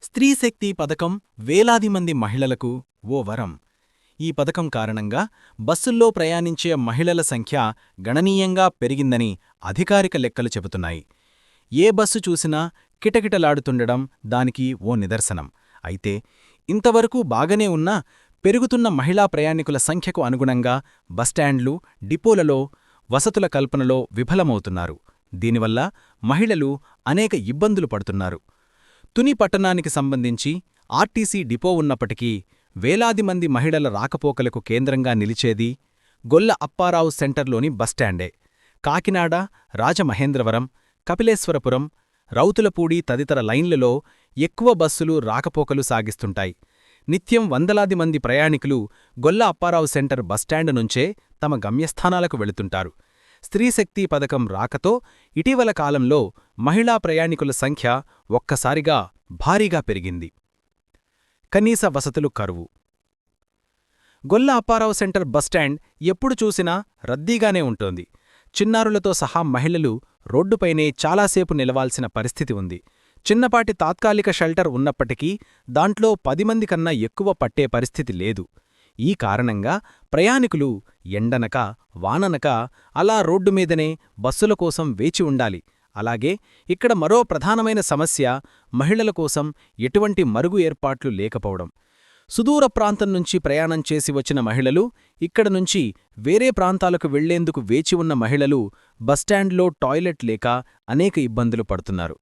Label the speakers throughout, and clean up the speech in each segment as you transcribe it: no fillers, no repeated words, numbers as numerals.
Speaker 1: స్త్రీశక్తి పథకం వేలాది మంది మహిళలకు ఓ వరం. ఈ పథకం కారణంగా బస్సుల్లో ప్రయాణించే మహిళల సంఖ్య గణనీయంగా పెరిగిందని అధికారిక లెక్కలు చెబుతున్నాయి. ఏ బస్సు చూసినా కిటకిటలాడుతుండడం దానికి ఓ నిదర్శనం. అయితే ఇంతవరకు బాగానే ఉన్నా పెరుగుతున్న మహిళా ప్రయాణికుల సంఖ్యకు అనుగుణంగా బస్టాండ్లు, డిపోలలో వసతుల కల్పనలో విఫలమవుతున్నారు. దీనివల్ల మహిళలు అనేక ఇబ్బందులు పడుతున్నారు. తుని పట్టణానికి సంబంధించి ఆర్టీసీ డిపో ఉన్నప్పటికీ వేలాది మంది మహిళల రాకపోకలకు కేంద్రంగా నిలిచేది గొల్ల అప్పారావు సెంటర్లోని బస్టాండే. కాకినాడ, రాజమహేంద్రవరం, కపిలేశ్వరపురం, రౌతులపూడి తదితర లైన్లలో ఎక్కువ బస్సులు రాకపోకలు సాగిస్తుంటాయి. నిత్యం వందలాది మంది ప్రయాణికులు గొల్ల అప్పారావు సెంటర్ బస్టాండ్ నుంచే తమ గమ్యస్థానాలకు వెళుతుంటారు. స్త్రీశక్తి పథకం రాకతో ఇటీవల కాలంలో మహిళా ప్రయాణికుల సంఖ్య ఒక్కసారిగా భారీగా పెరిగింది. కనీస వసతులు కరువు. గొల్ల అప్పారావు సెంటర్ బస్టాండ్ ఎప్పుడు చూసినా రద్దీగానే ఉంటోంది. చిన్నారులతో సహా మహిళలు రోడ్డుపైనే చాలాసేపు నిలవాల్సిన పరిస్థితి ఉంది. చిన్నపాటి తాత్కాలిక షెల్టర్ ఉన్నప్పటికీ దాంట్లో 10 మంది కన్నా ఎక్కువ పట్టే పరిస్థితి లేదు. ఈ కారణంగా ప్రయాణికులు ఎండనక వాననక అలా రోడ్డుమీదనే బస్సుల కోసం వేచి ఉండాలి. అలాగే ఇక్కడ మరో ప్రధానమైన సమస్య మహిళల కోసం ఎటువంటి మరుగు ఏర్పాట్లు లేకపోవడం. సుదూర ప్రాంతం నుంచి ప్రయాణం చేసి వచ్చిన మహిళలు, ఇక్కడ నుంచి వేరే ప్రాంతాలకు వెళ్లేందుకు వేచి ఉన్న మహిళలు బస్టాండ్లో టాయిలెట్ లేక అనేక ఇబ్బందులు పడుతున్నారు.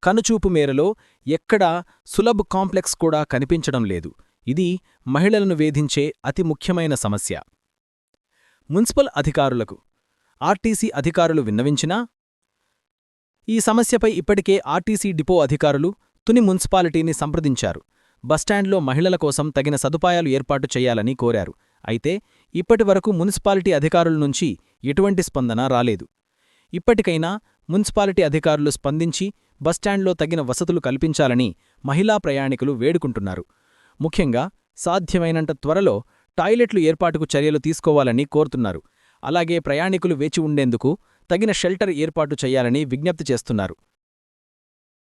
Speaker 1: కనుచూపు మేరలో ఎక్కడా సులభ్ కాంప్లెక్స్ కూడా కనిపించడం లేదు. ఇది మహిళలను వేధించే అతి ముఖ్యమైన సమస్య. మున్సిపల్ అధికారులకు ఆర్టీసీ అధికారులు విన్నవించినా ఈ సమస్యపై ఇప్పటికే ఆర్టీసీ డిపో అధికారులు తుని మున్సిపాలిటీని సంప్రదించారు. బస్టాండ్లో మహిళల కోసం తగిన సదుపాయాలు ఏర్పాటు చేయాలని కోరారు. అయితే ఇప్పటివరకు మున్సిపాలిటీ అధికారుల నుంచి ఎటువంటి స్పందన రాలేదు. ఇప్పటికైనా మున్సిపాలిటీ అధికారులు స్పందించి బస్టాండ్లో తగిన వసతులు కల్పించాలని మహిళా ప్రయాణికులు వేడుకుంటున్నారు. ముఖ్యంగా సాధ్యమైనంత త్వరలో టాయిలెట్లు ఏర్పాటుకు చర్యలు తీసుకోవాలని కోరుతున్నారు. అలాగే ప్రయాణికులు వేచి ఉండేందుకు తగిన షెల్టర్ ఏర్పాటు చేయాలని విజ్ఞప్తి చేస్తున్నారు.